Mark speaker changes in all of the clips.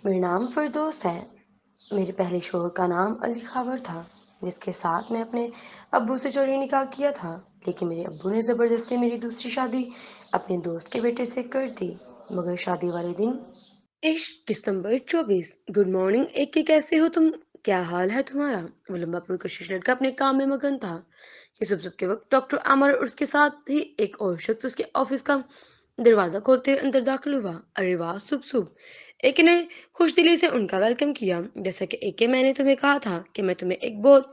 Speaker 1: میرا نام فردوس ہے۔ میرے پہلے شوہر کا نام علی خاور تھا، جس کے ساتھ میں اپنے ابو سے چوری نکاح کیا تھا، لیکن میرے ابو نے زبردستی میری دوسری شادی اپنے دوست کے بیٹے سے کر دی، مگر شادی والے دن عشق دسمبر 24۔ گڈ مارننگ ایک کے، کیسے ہو تم؟ کیا حال ہے تمہارا؟ وہ لمبا پرکشش لڑکا اپنے کام میں مگن تھا کہ صبح کے وقت ڈاکٹر عامر اور اس کے ساتھ ہی ایک اور شخص اس کے آفس کا دروازہ کھولتے ہوئے اندر داخل ہوا۔ ارے واہ، صبح ایک نے خوش دلی سے ان کا ویلکم کیا۔ جیسا کہ ایک میں نے تمہیں کہا تھا کہ میں تمہیں ایک بہت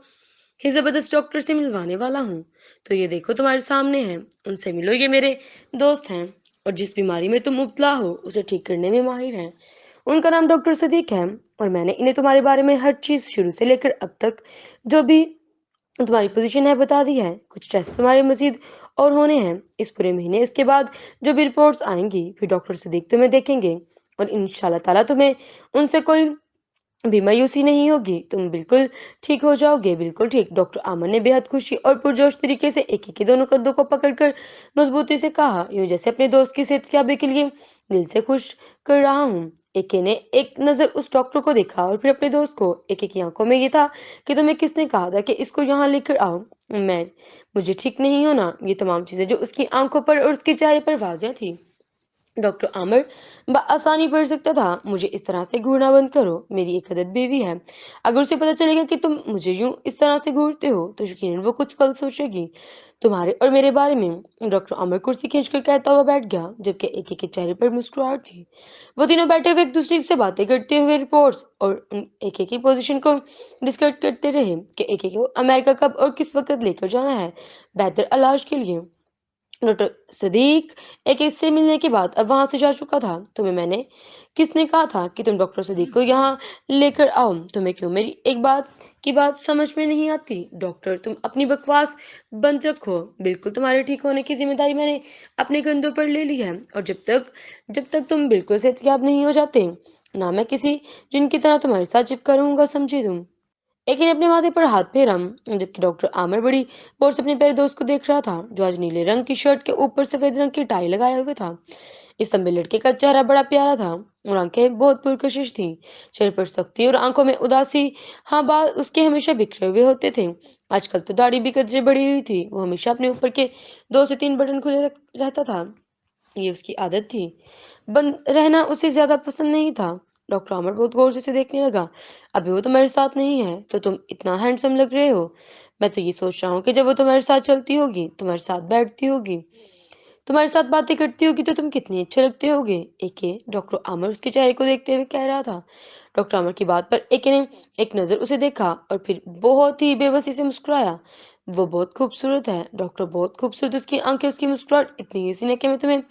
Speaker 1: ہی زبردست ڈاکٹر سے ملوانے والا ہوں، تو یہ دیکھو تمہارے سامنے ہے، ان سے ملو، یہ میرے دوست ہیں اور جس بیماری میں تم مبتلا ہو اسے ٹھیک کرنے میں ماہر ہیں۔ ان کا نام ڈاکٹر صدیق ہے اور میں نے انہیں تمہارے بارے میں ہر چیز شروع سے لے کر اب تک جو بھی تمہاری پوزیشن ہے بتا دی ہے۔ کچھ ٹیسٹ تمہارے مزید اور ہونے ہیں اس پورے مہینے، اس کے بعد جو بھی رپورٹس آئیں گی پھر ڈاکٹر صدیق تمہیں دیکھیں گے اور انشاءاللہ تعالیٰ تمہیں ان سے کوئی بھی مایوسی نہیں ہوگی، تم بالکل ٹھیک ہو جاؤ گے، بالکل ٹھیک۔ ڈاکٹر عامر نے بے حد خوشی اور پرجوش طریقے سے ایک کے دونوں قدوں کو پکڑ کر مضبوطی سے کہا، یوں جیسے اپنے دوست کی صحت یابی کے لیے دل سے خوش کر رہا ہوں۔ ایک نے ایک نظر اس ڈاکٹر کو دیکھا اور پھر اپنے دوست کو۔ ایک کی آنکھوں میں یہ تھا کہ تمہیں کس نے کہا تھا کہ اس کو یہاں لے کر آؤ؟ میں مجھے ٹھیک نہیں ہونا، یہ تمام چیزیں جو اس کی آنکھوں پر اور اس کے چہرے پر واضح تھی ڈاکٹر عامر بآسانی پڑھ سکتا تھا۔ مجھے اس طرح سے گھورنا بند کرو، میری ایک عدد بیوی ہے، اگر اسے پتہ چلے گا کہ تم مجھے یوں اس طرح سے گھورتے ہو تو یقیناً وہ کچھ کل سوچے گی تمہارے اور میرے بارے میں۔ ڈاکٹر عامر کرسی کھینچ کر کہتا ہوا بیٹھ گیا، جبکہ ایک کے چہرے پر مسکراہٹ تھی۔ وہ تینوں بیٹھے ہوئے ایک دوسرے سے باتیں کرتے ہوئے رپورٹس اور ایک کی پوزیشن کو ڈسکس کرتے رہے کہ ایک کو امریکہ کب اور کس وقت لے کر جانا ہے بہتر علاج کے لیے۔ ڈاکٹر صدیق ایک اس سے ملنے کے بعد اب وہاں سے جا چکا تھا۔ تمہیں میں نے کس نے کہا تھا کہ تم ڈاکٹر صدیق کو یہاں لے کر آؤ؟ تمہیں کیوں میری ایک بات سمجھ میں نہیں آتی؟ ڈاکٹر تم اپنی بکواس بند رکھو، بالکل تمہارے ٹھیک ہونے کی ذمہ داری میں نے اپنے کندھوں پر لے لی ہے اور جب تک تم بالکل صحتیاب نہیں ہو جاتے نہ میں کسی جن کی طرح تمہارے ساتھ چپکا رہوں گا، سمجھے تم؟ ایک نے اپنے ماتھے پر ہاتھ پھیرا، جبکہ ڈاکٹر عامر بڑی غور سے اپنے پیارے دوست کو دیکھ رہا تھا جو آج نیلے رنگ کی شرٹ کے اوپر سفید رنگ کی ٹائی لگائے ہوئے تھا۔ اس لمبے لڑکے کا چہرہ بڑا پیارا تھا اور آنکھیں بہت پرکشش تھیں، چہرے پر سختی اور آنکھوں میں اداسی۔ ہاں، بال اس کے ہمیشہ بکھرے ہوئے ہوتے تھے، آج کل تو داڑھی بھی قدرے بڑھی ہوئی تھی۔ وہ ہمیشہ اپنے اوپر کے 2 سے 3 بٹن کھلے رہتا تھا، یہ اس کی عادت تھی، بند رہنا اسے زیادہ پسند نہیں تھا۔ ڈاکٹر عامر بہت غور سے اسے دیکھنے لگا۔ ابھی وہ تمہارے ساتھ نہیں ہے تو تم اتنا ہینڈسم لگ رہے ہو، میں تو یہ سوچ رہا ہوں کہ جب وہ تمہارے ساتھ چلتی ہوگی، تمہارے ساتھ بیٹھتی ہوگی، تمہارے ساتھ باتیں کرتی ہوگی تو تم کتنے اچھے لگتے ہوگے۔ ایک ڈاکٹر عامر اس کے چہرے کو دیکھتے ہوئے کہہ رہا تھا۔ ڈاکٹر عامر کی بات پر ایک نے ایک نظر اسے دیکھا اور پھر بہت ہی بے بسی سے مسکرایا۔ وہ بہت خوبصورت ہے ڈاکٹر، بہت خوبصورت، اس کی آنکھیں، اس کی مسکراہٹ اتنی حسین ہے کہ میں تمہیں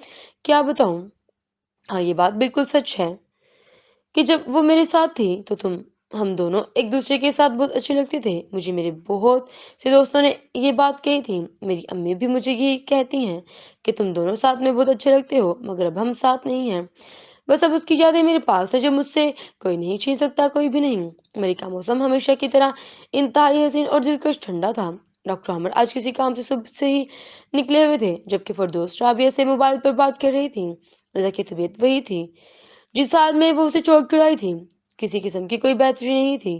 Speaker 1: کیا بتاؤں۔ ہاں، یہ بات بالکل سچ ہے کہ جب وہ میرے ساتھ تھی تو ہم دونوں ایک دوسرے کے ساتھ بہت اچھے لگتے تھے۔ مجھے میرے بہت سے دوستوں نے یہ بات کہی تھی، میری امی بھی مجھے یہی کہتی ہیں کہ تم دونوں ساتھ میں بہت اچھے لگتے ہو، مگر اب ہم ساتھ نہیں ہیں۔ بس اب اس کی یادیں میرے پاس ہے جو مجھ سے کوئی نہیں چھین سکتا، کوئی بھی نہیں۔ امریکہ موسم ہمیشہ کی طرح انتہائی حسین اور دلکش ٹھنڈا تھا۔ ڈاکٹر عامر آج کسی کام سے صبح سے ہی نکلے ہوئے تھے، جبکہ فردوس رابعہ سے موبائل پر بات کر رہی تھی۔ رضا کی طبیعت وہی تھی جس حال میں وہ اسے چوٹ کرائی تھی، کسی قسم کی کوئی بہتری نہیں تھی۔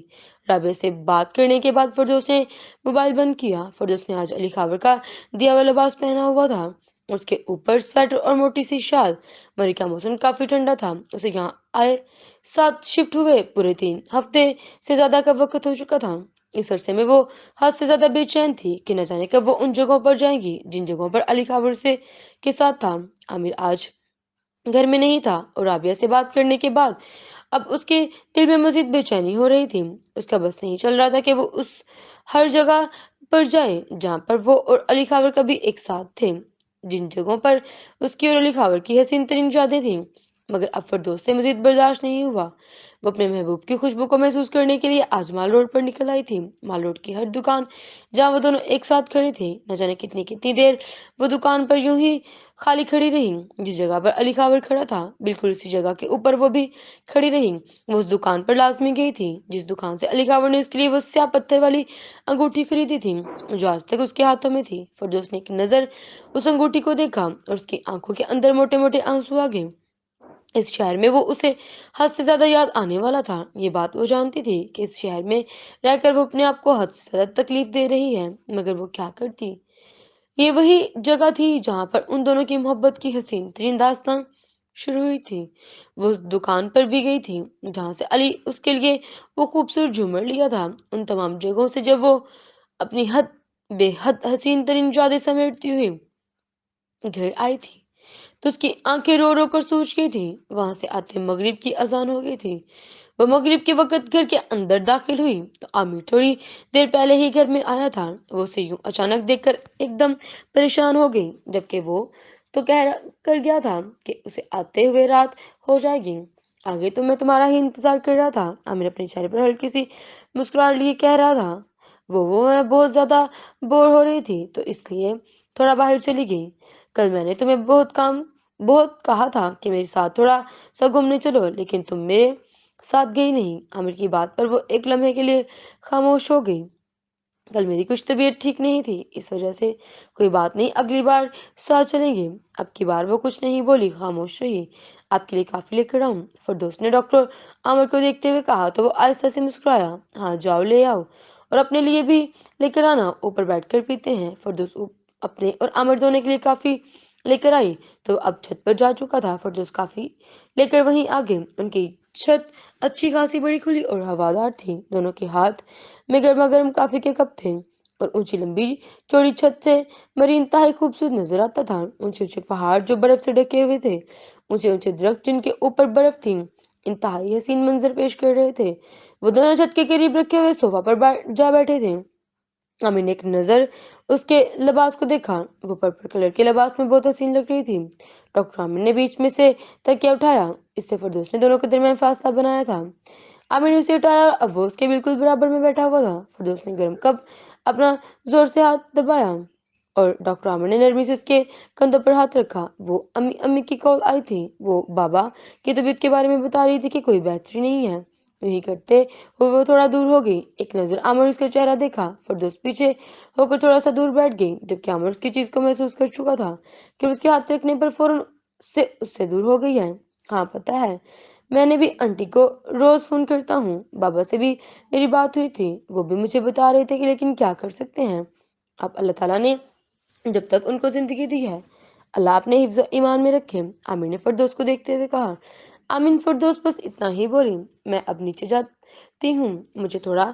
Speaker 1: رابعہ سے بات کرنے کے بعد فردوس نے موبائل بند کیا۔ فردوس نے آج علی خاور کا دیا ہوا لباس پہنا ہوا تھا، اس کے اوپر سویٹر اور موٹی سی شال۔ مری کا موسم کافی ٹھنڈا تھا، اسے یہاں آئے 7 شفٹ ہوئے پورے 3 ہفتے سے زیادہ کا وقت ہو چکا تھا۔ اس عرصے میں وہ حد سے زیادہ بے چین تھی کہ نہ جانے کب وہ ان جگہوں پر جائیں گی جن جگہوں پر علی خاور سے کے ساتھ تھا۔ عامر آج گھر میں نہیں تھا اور رابعہ سے بات کرنے کے بعد اب اس کے دل میں مزید بے چینی ہو رہی تھی۔ اس کا بس نہیں چل رہا تھا کہ وہ اس ہر جگہ پر جائے جہاں پر وہ اور علی خاور کبھی ایک ساتھ تھے، جن جگہوں پر اس کی اور علی خاور کی حسین ترین یادیں تھیں، مگر اب فردوس سے مزید برداشت نہیں ہوا۔ وہ اپنے محبوب کی خوشبو کو محسوس کرنے کے لیے آج مال روڈ پر نکل آئی تھی۔ مال روڈ کی ہر دکان جہاں وہ دونوں ایک ساتھ کھڑے تھے، نہ جانے کتنی دیر وہ دکان پر یوں ہی خالی کھڑی رہی۔ جس جگہ پر علی خاور کھڑا تھا بالکل اسی جگہ کے اوپر وہ بھی کھڑی رہی۔ وہ اس دکان پر لازمی گئی تھی جس دکان سے علی خاور نے اس کے لیے وہ سیاہ پتھر والی انگوٹھی خریدی تھی جو آج تک اس کے ہاتھوں میں تھی۔ فردوس نے ایک نظر اس انگوٹھی کو دیکھا اور اس کی آنکھوں کے اندر موٹے موٹے آنسو آ گئے۔ इस शहर में वो उसे हद से ज़्यादा याद आने वाला था। ये बात वो जानती थी कि इस शहर में रहकर वो अपने आप को हद से ज़्यादा तकलीफ दे रही है, मगर वो क्या करती? ये वही जगह थी जहाँ पर उन दोनों की मोहब्बत की हसीन तरीन दास्तां शुरू हुई थी। वो उस दुकान पर भी गई थी जहाँ से अली उसके लिए वो खूबसूरत झूमर लिया था। उन तमाम जगहों से जब वो अपनी बेहद हसीन तरीन यादें समेटती हुई घर आई थी, तो उसकी आंखें रो रो कर सूज गई थी। वहां से आते मगरिब की अजान हो गई थी। वो मगरिब के वक्त घर के अंदर दाखिल हुई तो आमिर थोड़ी देर पहले ही घर में आया था। वो उसे यूं अचानक देखकर एकदम परेशान हो गई, जबकि वो तो कर गया था कि उसे आते हुए रात हो जाएगी। आगे तो मैं तुम्हारा ही इंतजार कर रहा था, आमिर अपने चेहरे पर हल्की सी मुस्कुराहट लिए कह रहा था। वो मैं बहुत ज्यादा बोर हो रही थी तो इसलिए थोड़ा बाहर चली गई। कल मैंने तुम्हें बहुत कहा था कि मेरे साथ थोड़ा सा घूमने चलो, लेकिन तुम मेरे साथ गई नहीं। आमिर की बात पर वो एक लम्हे के लिए खामोश हो गई। कल मेरी कुछ तबीयत ठीक नहीं थी, इस वजह से। कोई बात नहीं, अगली बार साथ चलेंगे। अब की बार वो कुछ नहीं बोली, खामोश रही। आपके लिए काफी लेकर आऊं? फिरदौस ने डॉक्टर आमिर को देखते हुए कहा तो वो आहिस्ता से मुस्कुराया। हाँ जाओ, ले आओ, और अपने लिए भी लेकर आना, ऊपर बैठकर पीते हैं। अपने और आमिर दोनों के लिए काफी लेकर आई तो अब छत पर जा चुका था। फिरदौस काफी लेकर वहीं आ गए। उनकी छत अच्छी खासी बड़ी खुली और हवादार थी। दोनों के हाथ में गर्मा गर्म काफी के कप थे और ऊंची लंबी चौड़ी छत से मरीन इंतहाई खूबसूरत नजर आता था। ऊंचे ऊंचे पहाड़ जो बर्फ से ढके हुए थे, ऊंचे ऊंचे दरख्त जिनके ऊपर बर्फ थी, इंतहाई हसीन मंजर पेश कर रहे थे। वो दोनों छत के करीब रखे हुए सोफा पर जा बैठे थे। अमी ने एक नजर उसके लिबास को देखा। वो पर्पल कलर के लिबास में बहुत हसीन लग रही थी। डॉक्टर आमिर ने बीच में से तकिया उठाया। इससे फिरदौस ने दोनों के दरमियान फासला बनाया था। आमिर ने उसे उठाया और अब वो उसके बिल्कुल बराबर में बैठा हुआ था। फिरदौस ने गर्म कप अपना जोर से हाथ दबाया और डॉक्टर आमिर ने नरमी से उसके कंधों पर हाथ रखा। वो अम्मी अम्मी की कॉल आई थी। वो बाबा की तबीयत के बारे में बता रही थी कि कोई बेहतरी नहीं है। यही करते हुए वो थोड़ा दूर हो गई। एक नजर आमिर उसका चेहरा देखा। फिरदौस पीछे होकर थोड़ा सा दूर बैठ गई, जबकि आमिर उसकी चीज को महसूस कर चुका था कि उसके हाथ रखने पर फौरन से उससे दूर हो गई है। हाँ पता है, मैंने भी आंटी को रोज फोन करता हूँ, बाबा से भी मेरी बात हुई थी, वो भी मुझे बता रहे थे कि लेकिन क्या कर सकते हैं। अब अल्लाह ताला ने जब तक उनको जिंदगी दी है, अल्लाह अपने हिफ्ज ईमान में रखे। आमिर ने फिरदौस को देखते हुए कहा। आमीन फिरदौस बस इतना ही बोली। मैं अब नीचे जाती हूँ, मुझे थोड़ा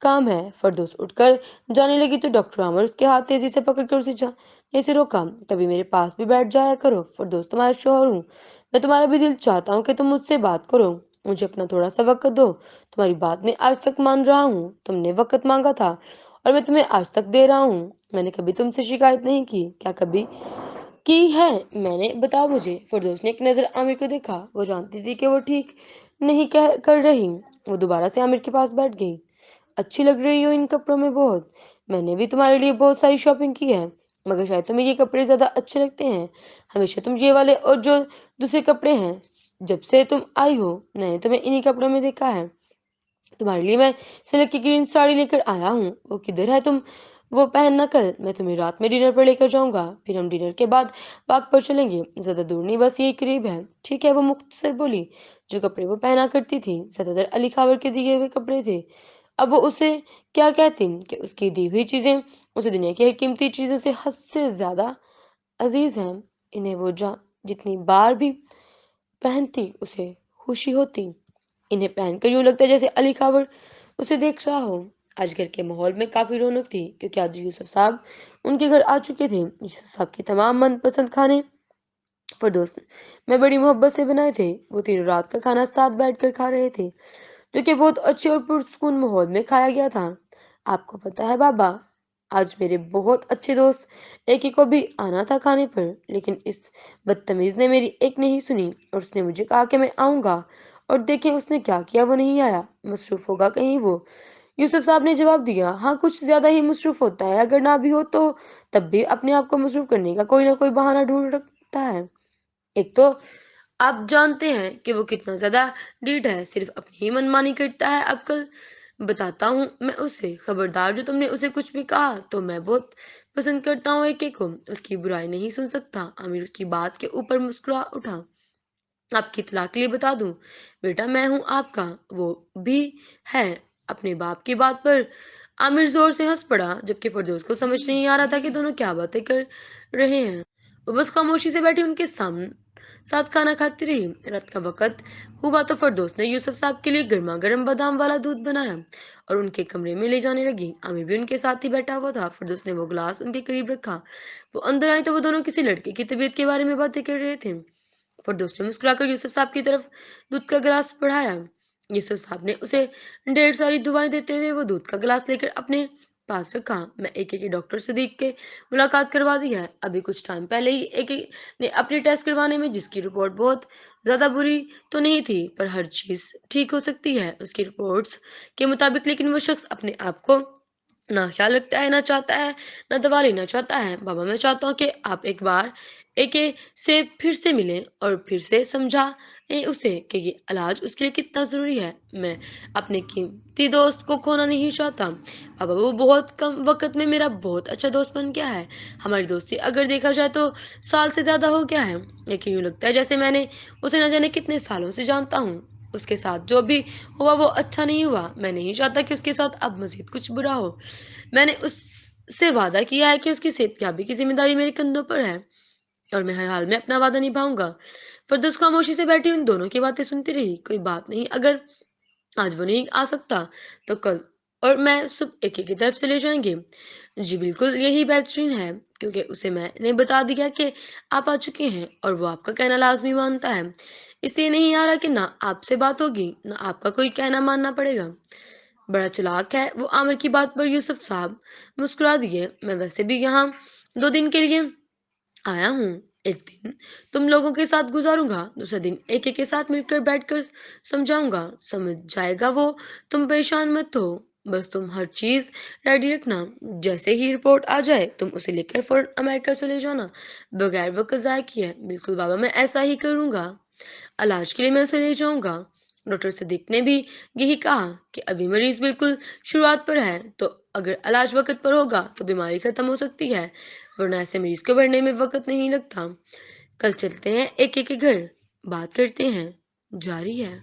Speaker 1: काम है। फिरदौस उठकर जाने लगी तो डॉक्टर आमिर उसके हाथ तेजी से पकड़कर उसे जाने से रोका। कभी मेरे पास भी बैठ जाया करो, फिरदौस तुम्हारा शोहर हूँ, मैं तुम्हारा भी दिल चाहता हूँ कि तुम मुझसे बात करो। मुझे अपना थोड़ा सा वक्त दो, तुम्हारी बात मैं आज तक मान रहा हूँ। तुमने वक्त मांगा था और मैं तुम्हें आज तक दे रहा हूँ। मैंने कभी तुमसे शिकायत नहीं की, क्या कभी की है मैंने? बताओ मुझे। फिरदौस ने एक नजर आमिर को देखा। वो जानती थी कि वो ठीक नहीं कह कर रही। वो दोबारा से आमिर के पास बैठ गई। अच्छी लग रही हो इन कपड़ों में बहुत। मैंने भी तुम्हारे लिए बहुत सारी शॉपिंग की है, मगर शायद तुम्हें ये कपड़े ज्यादा अच्छे लगते हैं। हमेशा तुम ये वाले और जो दूसरे कपड़े हैं, जब से तुम आई हो मैंने तुम्हें इन्हीं कपड़ों में देखा है। तुम्हारे लिए मैं सिल्क की ग्रीन साड़ी लेकर आया हूँ, वो किधर है? तुम वो पहनना, कल मैं तुम्हें रात में डिनर पर लेकर जाऊंगा, फिर हम डिनर के बाद पार्क पर चलेंगे। ज्यादा दूर नहीं, बस यही करीब है। ठीक है, वो मुख्तसर बोली। जो कपड़े वो पहना करती थी ज्यादातर अली खावर के दिए हुए कपड़े थे। अब वो उसे क्या कहती कि उसकी दी हुई चीजें उसे दुनिया की हर कीमती चीजों से हद से ज्यादा अजीज हैं। इन्हें वो जितनी बार भी पहनती उसे खुशी होती। इन्हें पहनकर यूं लगता जैसे अली खावर उसे देख रहा हो। आज घर के माहौल में काफी रौनक थी, क्योंकि आज यूसुफ साहब उनके घर आ चुके थे। यूसुफ साहब के तमाम मनपसंद खाने फिरदौस मैं बड़ी मोहब्बत से बनाए थे। वो तीनों रात का खाना साथ बैठकर खा रहे थे, जो कि बहुत अच्छे और पुरसकून माहौल में खाया गया था। आपको पता है बाबा, आज मेरे बहुत अच्छे दोस्त एक ही को भी आना था खाने पर, लेकिन इस बदतमीज ने मेरी एक नहीं सुनी और उसने मुझे कहा कि मैं आऊंगा, और देखें उसने क्या किया, वो नहीं आया। मसरूफ होगा कहीं वो। यूसुफ साहब ने जवाब दिया। हाँ, कुछ ज्यादा ही मसरूफ होता है, अगर ना भी हो तो तब भी अपने आप को मसरूफ करने का कोई ना कोई बहाना ढूंढ रखता है। एक तो आप जानते हैं कि वो कितना ज्यादा डीठ है, सिर्फ अपनी ही मनमानी करता है। अब कल बताता हूँ मैं उसे, खबरदार जो तुमने उसे कुछ भी कहा तो मैं बहुत पसंद करता हूँ एके को, उसकी बुराई नहीं सुन सकता। आमिर उसकी बात के ऊपर मुस्कुरा उठा। आपकी इत्तला के लिए बता दूं, बेटा मैं हूं आपका, वो भी है। अपने बाप की बात पर आमिर जोर से हंस पड़ा, जबकि फिरदौस को समझ नहीं आ रहा था कि दोनों क्या बातें कर रहे हैं। वो बस खामोशी से बैठी उनके सामने साथ खाना खाती रही। रात का वक्त हुआ तो फिरदौस ने यूसुफ साहब के लिए गर्मा गर्म बादाम वाला दूध बनाया और उनके कमरे में ले जाने लगी। आमिर भी उनके साथ ही बैठा हुआ था। फिरदौस ने वो गिलास उनके करीब रखा। वो अंदर आई तो वो दोनों किसी लड़के की तबीयत के बारे में बातें कर रहे थे। फिरदौस ने मुस्कुराकर यूसुफ साहब की तरफ दूध का गिलास बढ़ाया। यूसुफ साहब ने उसे ढेर सारी दुआएं देते हुए वो दूध का गिलास लेकर अपने पास रखा। मैं एक एक डॉक्टर सदीक के मुलाकात करवा दी है। अभी कुछ टाइम पहले ही एक एक ने अपने टेस्ट करवाने में, जिसकी रिपोर्ट बहुत ज्यादा बुरी तो नहीं थी, पर हर चीज ठीक हो सकती है उसकी रिपोर्ट्स के मुताबिक। लेकिन वो शख्स अपने आप को ना ख्याल रखता है, ना चाहता है, ना दवा लेना चाहता है। बाबा मैं चाहता हूँ कि आप एक बार एके से फिर से मिलें और फिर से समझाएं उसे कि ये इलाज उसके लिए कितना जरूरी है। मैं अपने कीमती दोस्त को खोना नहीं चाहता। बाबा वो बहुत कम वक्त में मेरा बहुत अच्छा दोस्त बन गया है। हमारी दोस्ती अगर देखा जाए तो साल से ज्यादा हो गया है, लेकिन यूं लगता है जैसे मैंने उसे न जाने कितने सालों से जानता हूँ। उसके साथ जो भी हुआ वो अच्छा नहीं हुआ। मैं नहीं चाहता कि उसके साथ अब मजीद कुछ बुरा हो। मैंने उससे वादा किया है कि उसकी सेहतयाबी की जिम्मेदारी मेरे कंधों पर है और मैं हर हाल में अपना वादा निभाऊंगा। फिरदौस खामोशी से बैठी उन दोनों की बातें सुनती रही। कोई बात नहीं, अगर आज वो नहीं आ सकता तो कल और मैं सुबह एक की तरफ से ले जाएंगे। जी बिल्कुल, यही बेहतरीन है, क्योंकि उसे मैंने बता दिया कि आप आ चुके हैं और वो आपका कहना लाजमी मानता है। इसलिए नहीं आ रहा कि ना आपसे बात होगी, ना आपका कोई कहना मानना पड़ेगा। बड़ा चालाक है वो। आमिर की बात पर यूसुफ साहब मुस्कुरा दिए। मैं वैसे भी यहाँ 2 दिन के लिए आया हूँ। एक दिन तुम लोगों के साथ गुजारूंगा, दूसरा दिन एक एक के साथ मिलकर बैठकर समझाऊंगा। समझ जाएगा वो। तुम परेशान मत हो, बस तुम हर चीज रेडी रखना। जैसे ही रिपोर्ट आ जाए तुम उसे लेकर फौरन अमेरिका चले जाना, बगैर वक्त जाया किए। बिल्कुल बाबा, मैं ऐसा ही करूंगा। इलाज के लिए मैं उसे ले जाऊंगा। डॉक्टर सिद्दीक ने भी यही कहा कि अभी मरीज बिल्कुल शुरुआत पर है, तो अगर इलाज वक्त पर होगा तो बीमारी खत्म हो सकती है, वरना ऐसे मरीज को बढ़ने में वक्त नहीं लगता। कल चलते हैं एक एक के घर, बात करते हैं। जारी है।